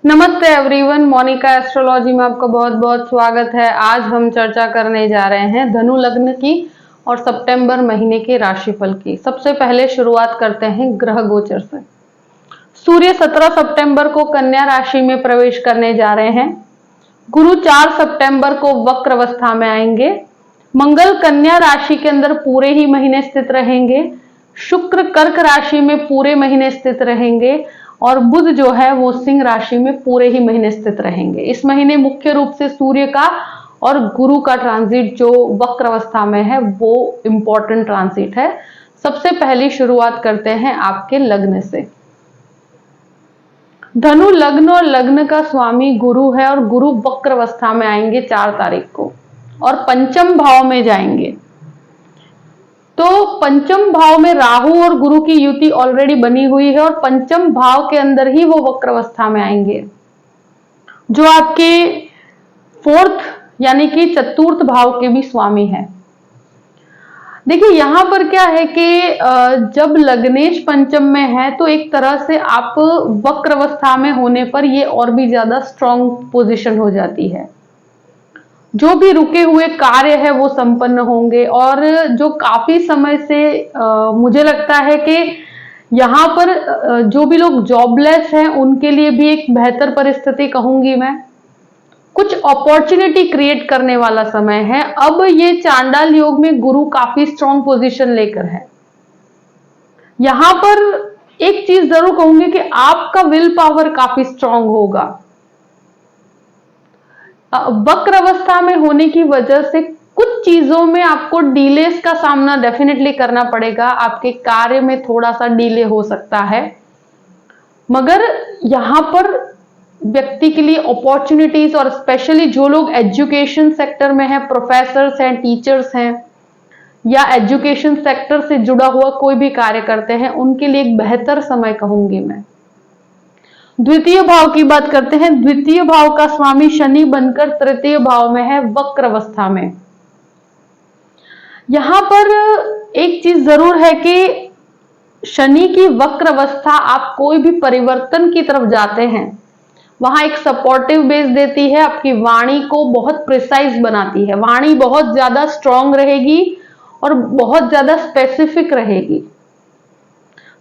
नमस्ते everyone, Monika astrology में आपका बहुत बहुत स्वागत है। आज हम चर्चा करने जा रहे हैं धनु लग्न की और सितंबर महीने के राशिफल की। सबसे पहले शुरुआत करते हैं ग्रह गोचर से। सूर्य 17 सितंबर को कन्या राशि में प्रवेश करने जा रहे हैं। गुरु 4 सितंबर को वक्र अवस्था में आएंगे। मंगल कन्या राशि के अंदर पूरे ही महीने स्थित रहेंगे। शुक्र कर्क राशि में पूरे महीने स्थित रहेंगे और बुध जो है वो सिंह राशि में पूरे ही महीने स्थित रहेंगे। इस महीने मुख्य रूप से सूर्य का और गुरु का ट्रांजिट जो वक्र अवस्था में है वो इंपॉर्टेंट ट्रांजिट है। सबसे पहली शुरुआत करते हैं आपके लग्न से। धनु लग्न और लग्न का स्वामी गुरु है और गुरु वक्र अवस्था में आएंगे 4 तारीख को और पंचम भाव में जाएंगे। तो पंचम भाव में राहु और गुरु की युति ऑलरेडी बनी हुई है और पंचम भाव के अंदर ही वो वक्र अवस्था में आएंगे, जो आपके 4th यानी कि चतुर्थ भाव के भी स्वामी है। देखिए यहां पर क्या है कि जब लग्नेश पंचम में है तो एक तरह से आप वक्र अवस्था में होने पर ये और भी ज्यादा स्ट्रॉन्ग पोजीशन हो जाती है। जो भी रुके हुए कार्य है वो संपन्न होंगे और जो काफी समय से मुझे लगता है कि यहाँ पर जो भी लोग जॉबलेस हैं उनके लिए भी एक बेहतर परिस्थिति कहूंगी मैं। कुछ अपॉर्चुनिटी क्रिएट करने वाला समय है। अब ये चांडाल योग में गुरु काफी स्ट्रॉन्ग पोजीशन लेकर है। यहां पर एक चीज जरूर कहूंगी कि आपका विल पावर काफी स्ट्रॉन्ग होगा। वक्र अवस्था में होने की वजह से कुछ चीजों में आपको डिलेस का सामना डेफिनेटली करना पड़ेगा। आपके कार्य में थोड़ा सा डिले हो सकता है, मगर यहां पर व्यक्ति के लिए अपॉर्चुनिटीज और स्पेशली जो लोग एजुकेशन सेक्टर में हैं, प्रोफेसर्स हैं, टीचर्स हैं या एजुकेशन सेक्टर से जुड़ा हुआ कोई भी कार्य करते हैं, उनके लिए एक बेहतर समय कहूंगी मैं। द्वितीय भाव की बात करते हैं। द्वितीय भाव का स्वामी शनि बनकर तृतीय भाव में है वक्र अवस्था में। यहां पर एक चीज जरूर है कि शनि की वक्र अवस्था आप कोई भी परिवर्तन की तरफ जाते हैं वहां एक सपोर्टिव बेस देती है। आपकी वाणी को बहुत प्रिसाइज बनाती है। वाणी बहुत ज्यादा स्ट्रांग रहेगी और बहुत ज्यादा स्पेसिफिक रहेगी।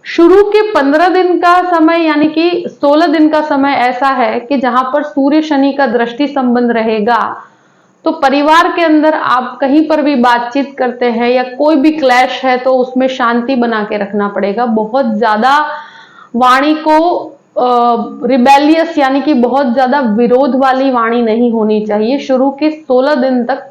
शुरू के 15 दिन का समय यानी कि 16 दिन का समय ऐसा है कि जहां पर सूर्य शनि का दृष्टि संबंध रहेगा तो परिवार के अंदर आप कहीं पर भी बातचीत करते हैं या कोई भी क्लैश है तो उसमें शांति बना के रखना पड़ेगा। बहुत ज्यादा वाणी को रिबेलियस यानी कि बहुत ज्यादा विरोध वाली वाणी नहीं होनी चाहिए। शुरू के 16 दिन तक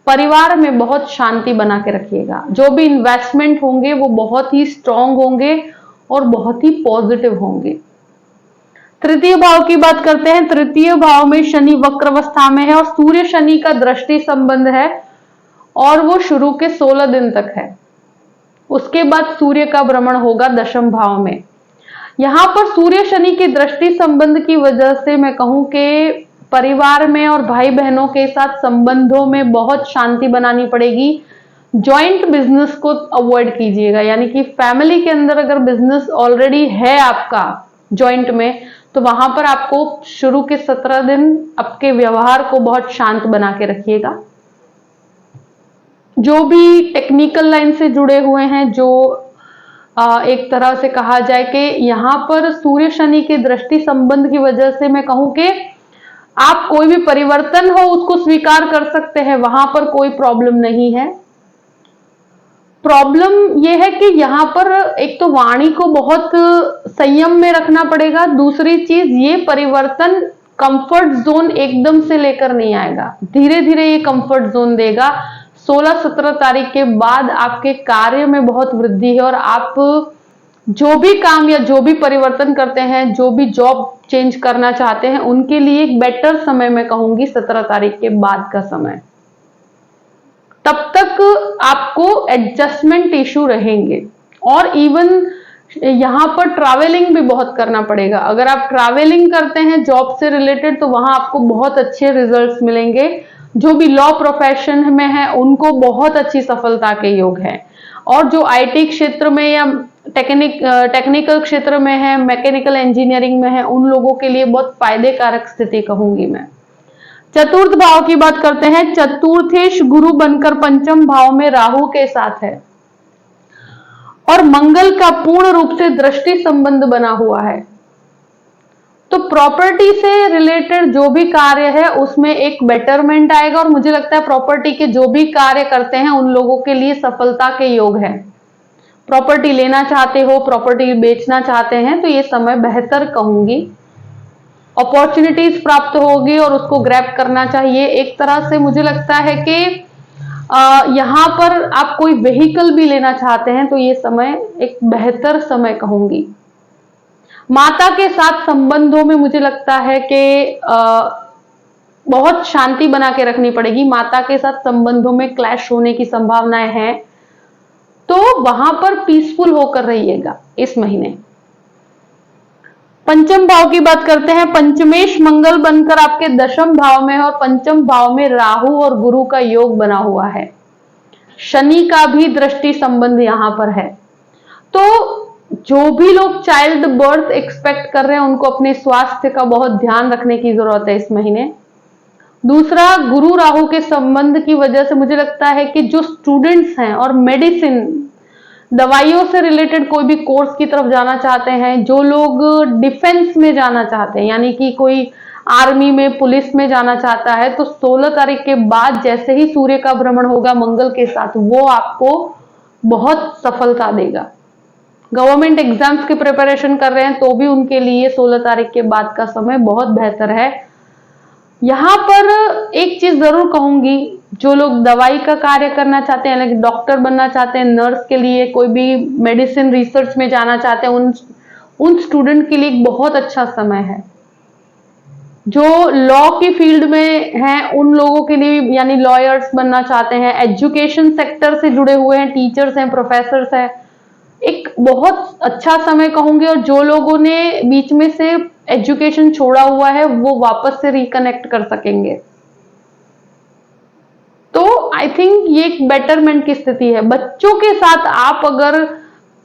परिवार में बहुत शांति बना के रखिएगा। जो भी इन्वेस्टमेंट होंगे वो बहुत ही स्ट्रांग होंगे और बहुत ही पॉजिटिव होंगे। तृतीय भाव की बात करते हैं। तृतीय भाव में शनि वक्र अवस्था में है और सूर्य शनि का दृष्टि संबंध है और वो शुरू के 16 दिन तक है। उसके बाद सूर्य का भ्रमण होगा दशम भाव में। यहां पर सूर्य शनि की दृष्टि संबंध की वजह से मैं कहूं कि परिवार में और भाई बहनों के साथ संबंधों में बहुत शांति बनानी पड़ेगी। जॉइंट बिजनेस को अवॉइड कीजिएगा, यानी कि फैमिली के अंदर अगर बिजनेस ऑलरेडी है आपका जॉइंट में तो वहां पर आपको शुरू के 17 दिन आपके व्यवहार को बहुत शांत बना के रखिएगा। जो भी टेक्निकल लाइन से जुड़े हुए हैं, जो एक तरह से कहा जाए कि यहां पर सूर्य शनि की दृष्टि संबंध की वजह से मैं कहूं कि आप कोई भी परिवर्तन हो उसको स्वीकार कर सकते हैं, वहां पर कोई प्रॉब्लम नहीं है। प्रॉब्लम यह है कि यहां पर एक तो वाणी को बहुत संयम में रखना पड़ेगा। दूसरी चीज, ये परिवर्तन कंफर्ट जोन एकदम से लेकर नहीं आएगा, धीरे धीरे ये कंफर्ट जोन देगा। 16-17 तारीख के बाद आपके कार्य में बहुत वृद्धि है और आप जो भी काम या जो भी परिवर्तन करते हैं, जो भी जॉब चेंज करना चाहते हैं, उनके लिए एक बेटर समय मैं कहूंगी 17 तारीख के बाद का समय। तब तक आपको एडजस्टमेंट इशू रहेंगे और इवन यहां पर ट्रैवलिंग भी बहुत करना पड़ेगा। अगर आप ट्रैवलिंग करते हैं जॉब से रिलेटेड तो वहां आपको बहुत अच्छे रिजल्ट्स मिलेंगे। जो भी लॉ प्रोफेशन में है उनको बहुत अच्छी सफलता के योग है। और जो आईटी क्षेत्र में या टेक्निकल क्षेत्र में है, मैकेनिकल इंजीनियरिंग में है, उन लोगों के लिए बहुत फायदेकारक स्थिति कहूंगी मैं। चतुर्थ भाव की बात करते हैं। चतुर्थेश गुरु बनकर पंचम भाव में राहु के साथ है और मंगल का पूर्ण रूप से दृष्टि संबंध बना हुआ है। तो प्रॉपर्टी से रिलेटेड जो भी कार्य है उसमें एक बेटरमेंट आएगा और मुझे लगता है प्रॉपर्टी के जो भी कार्य करते हैं उन लोगों के लिए सफलता के योग है। प्रॉपर्टी लेना चाहते हो, प्रॉपर्टी बेचना चाहते हैं तो ये समय बेहतर कहूंगी। अपॉर्चुनिटीज प्राप्त होगी और उसको ग्रैब करना चाहिए। एक तरह से मुझे लगता है कि यहां पर आप कोई व्हीकल भी लेना चाहते हैं तो ये समय एक बेहतर समय कहूंगी। माता के साथ संबंधों में मुझे लगता है कि बहुत शांति बना के रखनी पड़ेगी। माता के साथ संबंधों में क्लैश होने की संभावनाएं हैं, तो वहां पर पीसफुल होकर रहिएगा इस महीने। पंचम भाव की बात करते हैं। पंचमेश मंगल बनकर आपके दशम भाव में है और पंचम भाव में राहु और गुरु का योग बना हुआ है। शनि का भी दृष्टि संबंध यहां पर है। तो जो भी लोग चाइल्ड बर्थ एक्सपेक्ट कर रहे हैं उनको अपने स्वास्थ्य का बहुत ध्यान रखने की जरूरत है इस महीने। दूसरा, गुरु राहु के संबंध की वजह से मुझे लगता है कि जो स्टूडेंट्स हैं और मेडिसिन, दवाइयों से रिलेटेड कोई भी कोर्स की तरफ जाना चाहते हैं, जो लोग डिफेंस में जाना चाहते हैं यानी कि कोई आर्मी में, पुलिस में जाना चाहता है, तो 16 तारीख के बाद जैसे ही सूर्य का भ्रमण होगा मंगल के साथ, वो आपको बहुत सफलता देगा। गवर्नमेंट एग्जाम्स की प्रिपरेशन कर रहे हैं तो भी उनके लिए 16 तारीख के बाद का समय बहुत बेहतर है। यहां पर एक चीज जरूर कहूंगी, जो लोग दवाई का कार्य करना चाहते हैं, यानी डॉक्टर बनना चाहते हैं, नर्स के लिए, कोई भी मेडिसिन रिसर्च में जाना चाहते हैं, उन स्टूडेंट के लिए एक बहुत अच्छा समय है। जो लॉ की फील्ड में हैं उन लोगों के लिए, यानी लॉयर्स बनना चाहते हैं, एजुकेशन सेक्टर से जुड़े हुए हैं, टीचर्स हैं, प्रोफेसर्स हैं, एक बहुत अच्छा समय कहूंगे। और जो लोगों ने बीच में से एजुकेशन छोड़ा हुआ है वो वापस से रिकनेक्ट कर सकेंगे। तो आई थिंक ये एक बेटरमेंट की स्थिति है। बच्चों के साथ आप अगर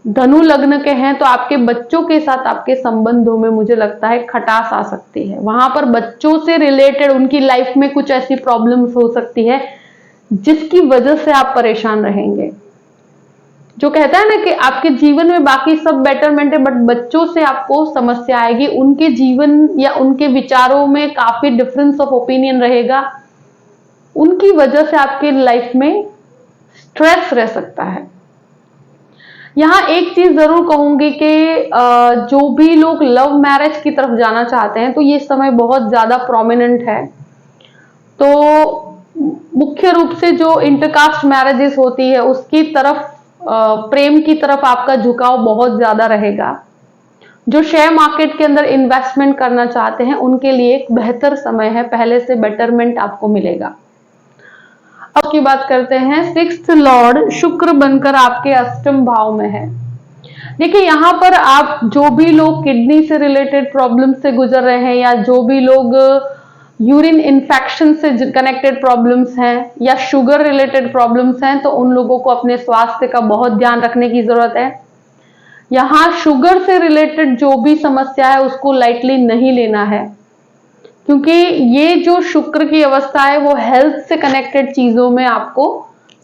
धनु लग्न के हैं तो आपके बच्चों के साथ आपके संबंधों में मुझे लगता है खटास आ सकती है। वहां पर बच्चों से रिलेटेड उनकी लाइफ में कुछ ऐसी प्रॉब्लम्स हो सकती है जिसकी वजह से आप परेशान रहेंगे। जो कहता है ना कि आपके जीवन में बाकी सब बेटरमेंट है बट बच्चों से आपको समस्या आएगी। उनके जीवन या उनके विचारों में काफी डिफरेंस ऑफ ओपिनियन रहेगा, उनकी वजह से आपके लाइफ में स्ट्रेस रह सकता है। यहां एक चीज जरूर कहूंगी कि जो भी लोग लव मैरिज की तरफ जाना चाहते हैं तो ये समय बहुत ज्यादा प्रोमिनेंट है। तो मुख्य रूप से जो इंटरकास्ट मैरिजेस होती है उसकी तरफ, प्रेम की तरफ आपका झुकाव बहुत ज्यादा रहेगा। जो शेयर मार्केट के अंदर इन्वेस्टमेंट करना चाहते हैं उनके लिए एक बेहतर समय है, पहले से बेटरमेंट आपको मिलेगा। अब की बात करते हैं। 6th लॉर्ड शुक्र बनकर आपके अष्टम भाव में है। देखिए यहां पर आप जो भी लोग किडनी से रिलेटेड प्रॉब्लम से गुजर रहे हैं या जो भी लोग यूरिन इन्फेक्शन से कनेक्टेड प्रॉब्लम्स हैं या शुगर रिलेटेड प्रॉब्लम्स हैं तो उन लोगों को अपने स्वास्थ्य का बहुत ध्यान रखने की जरूरत है। यहां शुगर से रिलेटेड जो भी समस्या है उसको लाइटली नहीं लेना है, क्योंकि ये जो शुक्र की अवस्था है वो हेल्थ से कनेक्टेड चीजों में आपको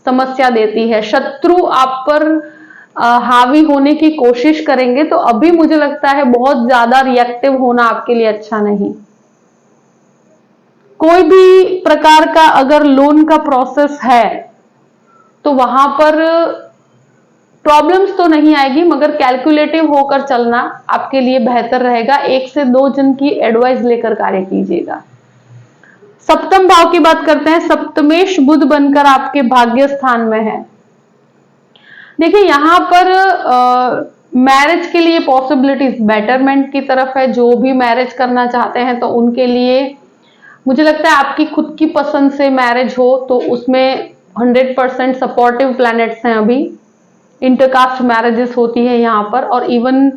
समस्या देती है। शत्रु आप पर हावी होने की कोशिश करेंगे, तो अभी मुझे लगता है बहुत ज्यादा रिएक्टिव होना आपके लिए अच्छा नहीं। कोई भी प्रकार का अगर लोन का प्रोसेस है तो वहां पर प्रॉब्लम्स तो नहीं आएगी, मगर कैलकुलेटिव होकर चलना आपके लिए बेहतर रहेगा। 1 से 2 जन की एडवाइस लेकर कार्य कीजिएगा। सप्तम भाव की बात करते हैं। सप्तमेश बुध बनकर आपके भाग्य स्थान में है। देखिए यहां पर मैरिज के लिए पॉसिबिलिटीज बेटरमेंट की तरफ है। जो भी मैरिज करना चाहते हैं तो उनके लिए मुझे लगता है आपकी खुद की पसंद से मैरिज हो तो उसमें 100% सपोर्टिव प्लैनेट्स हैं। अभी इंटरकास्ट मैरिजेस होती है यहाँ पर, और इवन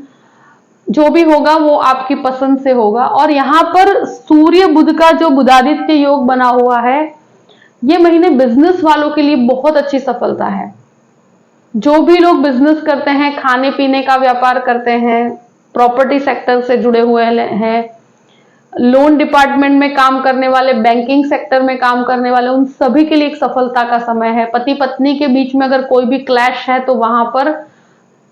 जो भी होगा वो आपकी पसंद से होगा। और यहाँ पर सूर्य बुध का जो बुधादित्य योग बना हुआ है, ये महीने बिजनेस वालों के लिए बहुत अच्छी सफलता है। जो भी लोग बिजनेस करते हैं, खाने पीने का व्यापार करते हैं, प्रॉपर्टी सेक्टर से जुड़े हुए हैं, लोन डिपार्टमेंट में काम करने वाले, बैंकिंग सेक्टर में काम करने वाले, उन सभी के लिए एक सफलता का समय है। पति पत्नी के बीच में अगर कोई भी क्लैश है तो वहां पर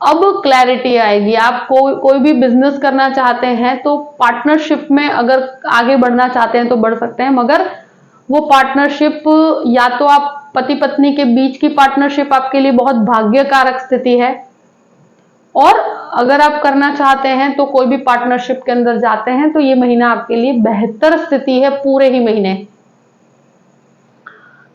अब क्लैरिटी आएगी। आप कोई भी बिजनेस करना चाहते हैं तो पार्टनरशिप में अगर आगे बढ़ना चाहते हैं तो बढ़ सकते हैं, मगर वो पार्टनरशिप या तो आप पति पत्नी के बीच की पार्टनरशिप आपके लिए बहुत भाग्यकारक स्थिति है, और अगर आप करना चाहते हैं तो कोई भी पार्टनरशिप के अंदर जाते हैं तो ये महीना आपके लिए बेहतर स्थिति है पूरे ही महीने।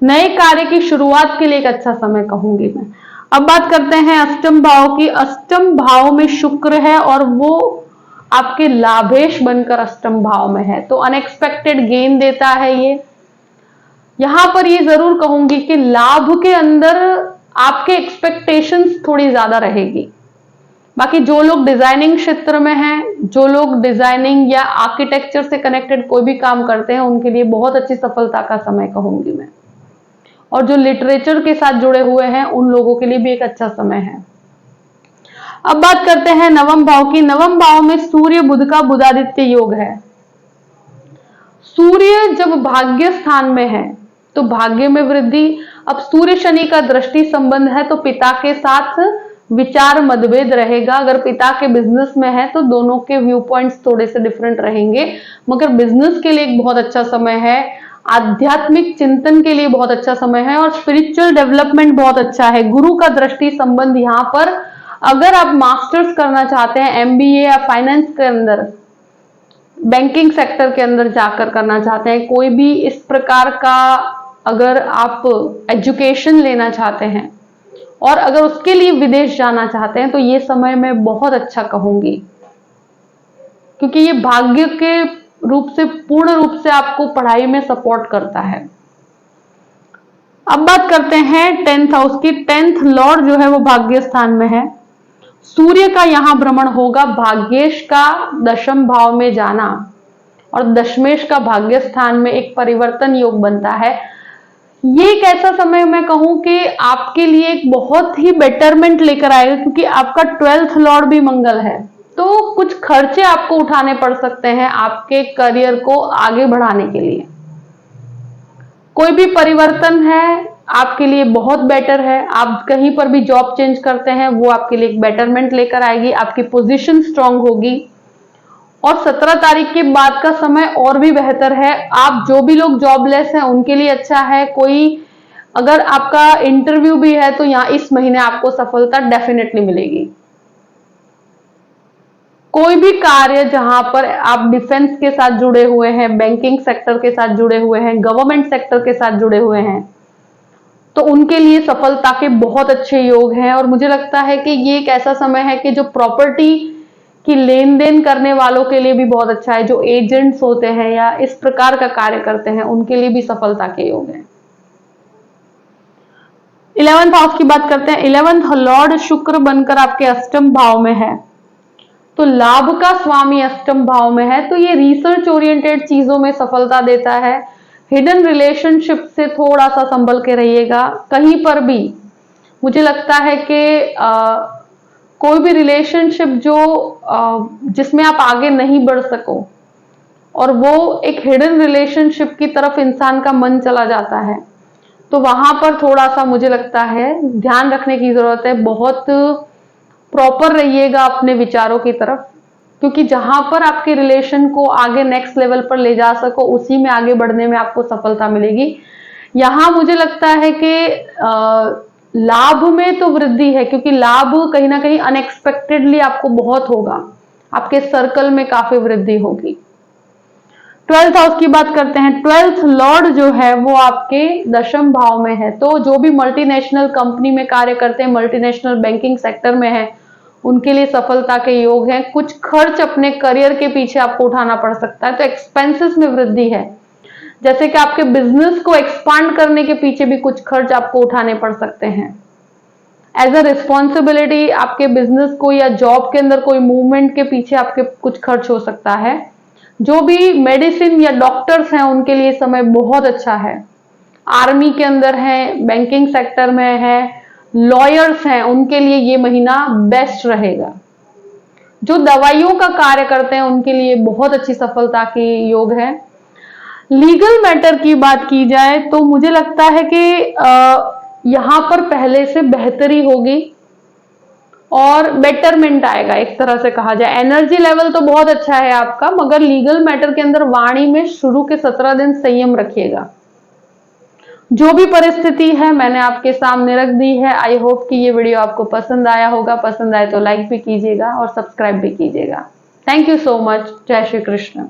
नए कार्य की शुरुआत के लिए एक अच्छा समय कहूंगी मैं। अब बात करते हैं अष्टम भाव की। अष्टम भाव में शुक्र है और वो आपके लाभेश बनकर अष्टम भाव में है, तो अनएक्सपेक्टेड गेन देता है ये। यहां पर ये जरूर कहूंगी कि लाभ के अंदर आपके एक्सपेक्टेशंस थोड़ी ज्यादा रहेगी। बाकी जो लोग डिजाइनिंग क्षेत्र में हैं, जो लोग डिजाइनिंग या आर्किटेक्चर से कनेक्टेड कोई भी काम करते हैं, उनके लिए बहुत अच्छी सफलता का समय कहूंगी मैं। और जो लिटरेचर के साथ जुड़े हुए हैं उन लोगों के लिए भी एक अच्छा समय है। अब बात करते हैं नवम भाव की। नवम भाव में सूर्य बुध का बुधादित्य योग है। सूर्य जब भाग्य स्थान में है तो भाग्य में वृद्धि। अब सूर्य शनि का दृष्टि संबंध है तो पिता के साथ विचार मतभेद रहेगा। अगर पिता के बिजनेस में है तो दोनों के व्यू पॉइंट्स थोड़े से डिफरेंट रहेंगे, मगर बिजनेस के लिए एक बहुत अच्छा समय है। आध्यात्मिक चिंतन के लिए बहुत अच्छा समय है और स्पिरिचुअल डेवलपमेंट बहुत अच्छा है। गुरु का दृष्टि संबंध यहाँ पर, अगर आप मास्टर्स करना चाहते हैं एमबीए या फाइनेंस के अंदर, बैंकिंग सेक्टर के अंदर जाकर करना चाहते हैं, कोई भी इस प्रकार का अगर आप एजुकेशन लेना चाहते हैं और अगर उसके लिए विदेश जाना चाहते हैं तो ये समय मैं बहुत अच्छा कहूंगी, क्योंकि ये भाग्य के रूप से पूर्ण रूप से आपको पढ़ाई में सपोर्ट करता है। अब बात करते हैं 10th हाउस की। 10th लॉर्ड जो है वो भाग्य स्थान में है। सूर्य का यहां भ्रमण होगा। भाग्येश का दशम भाव में जाना और दशमेश का भाग्य स्थान में एक परिवर्तन योग बनता है। ये एक ऐसा समय मैं कहूं कि आपके लिए एक बहुत ही बेटरमेंट लेकर आएगा, क्योंकि आपका 12th लॉर्ड भी मंगल है, तो कुछ खर्चे आपको उठाने पड़ सकते हैं आपके करियर को आगे बढ़ाने के लिए। कोई भी परिवर्तन है आपके लिए बहुत बेटर है। आप कहीं पर भी जॉब चेंज करते हैं वो आपके लिए एक बेटरमेंट लेकर आएगी, आपकी पोजीशन स्ट्रांग होगी। और 17 तारीख के बाद का समय और भी बेहतर है। आप जो भी लोग जॉबलेस हैं उनके लिए अच्छा है। कोई अगर आपका इंटरव्यू भी है तो यहाँ इस महीने आपको सफलता डेफिनेटली मिलेगी। कोई भी कार्य जहां पर आप डिफेंस के साथ जुड़े हुए हैं, बैंकिंग सेक्टर के साथ जुड़े हुए हैं, गवर्नमेंट सेक्टर के साथ जुड़े हुए हैं, तो उनके लिए सफलता के बहुत अच्छे योग हैं। और मुझे लगता है कि ये एक ऐसा समय है कि जो प्रॉपर्टी की लेन देन करने वालों के लिए भी बहुत अच्छा है। जो एजेंट्स होते हैं या इस प्रकार का कार्य करते हैं उनके लिए भी सफलता के योग हैं। 11th हाउस की बात करते हैं। 11th लॉर्ड शुक्र बनकर आपके अष्टम भाव में है, तो लाभ का स्वामी अष्टम भाव में है, तो ये रिसर्च ओरिएंटेड चीजों में सफलता देता है। हिडन रिलेशनशिप से थोड़ा सा संभल के रहिएगा। कहीं पर भी मुझे लगता है कि कोई भी रिलेशनशिप जो जिसमें आप आगे नहीं बढ़ सको और वो एक हिडन रिलेशनशिप की तरफ इंसान का मन चला जाता है, तो वहां पर थोड़ा सा मुझे लगता है ध्यान रखने की जरूरत है। बहुत प्रॉपर रहिएगा अपने विचारों की तरफ, क्योंकि जहां पर आपके रिलेशन को आगे नेक्स्ट लेवल पर ले जा सको उसी में आगे बढ़ने में आपको सफलता मिलेगी। यहां मुझे लगता है कि लाभ में तो वृद्धि है, क्योंकि लाभ कहीं ना कहीं अनएक्सपेक्टेडली आपको बहुत होगा, आपके सर्कल में काफी वृद्धि होगी। 12th हाउस की बात करते हैं। 12th लॉर्ड जो है वो आपके दशम भाव में है, तो जो भी मल्टीनेशनल कंपनी में कार्य करते हैं, मल्टीनेशनल बैंकिंग सेक्टर में है, उनके लिए सफलता के योग हैं। कुछ खर्च अपने करियर के पीछे आपको उठाना पड़ सकता है, तो एक्सपेंसेस में वृद्धि है। जैसे कि आपके बिजनेस को एक्सपांड करने के पीछे भी कुछ खर्च आपको उठाने पड़ सकते हैं। एज अ रिस्पॉन्सिबिलिटी आपके बिजनेस को या जॉब के अंदर कोई मूवमेंट के पीछे आपके कुछ खर्च हो सकता है। जो भी मेडिसिन या डॉक्टर्स हैं उनके लिए समय बहुत अच्छा है। आर्मी के अंदर है, बैंकिंग सेक्टर में है, लॉयर्स हैं उनके लिए ये महीना बेस्ट रहेगा। जो दवाइयों का कार्य करते हैं उनके लिए बहुत अच्छी सफलता की योग है। लीगल मैटर की बात की जाए तो मुझे लगता है कि यहां पर पहले से बेहतरी होगी और बेटरमेंट आएगा, एक तरह से कहा जाए। एनर्जी लेवल तो बहुत अच्छा है आपका, मगर लीगल मैटर के अंदर वाणी में शुरू के 17 दिन संयम रखिएगा। जो भी परिस्थिति है मैंने आपके सामने रख दी है। आई होप कि ये वीडियो आपको पसंद आया होगा। पसंद आए तो लाइक भी कीजिएगा और सब्सक्राइब भी कीजिएगा। Thank you so much. जय श्री कृष्ण।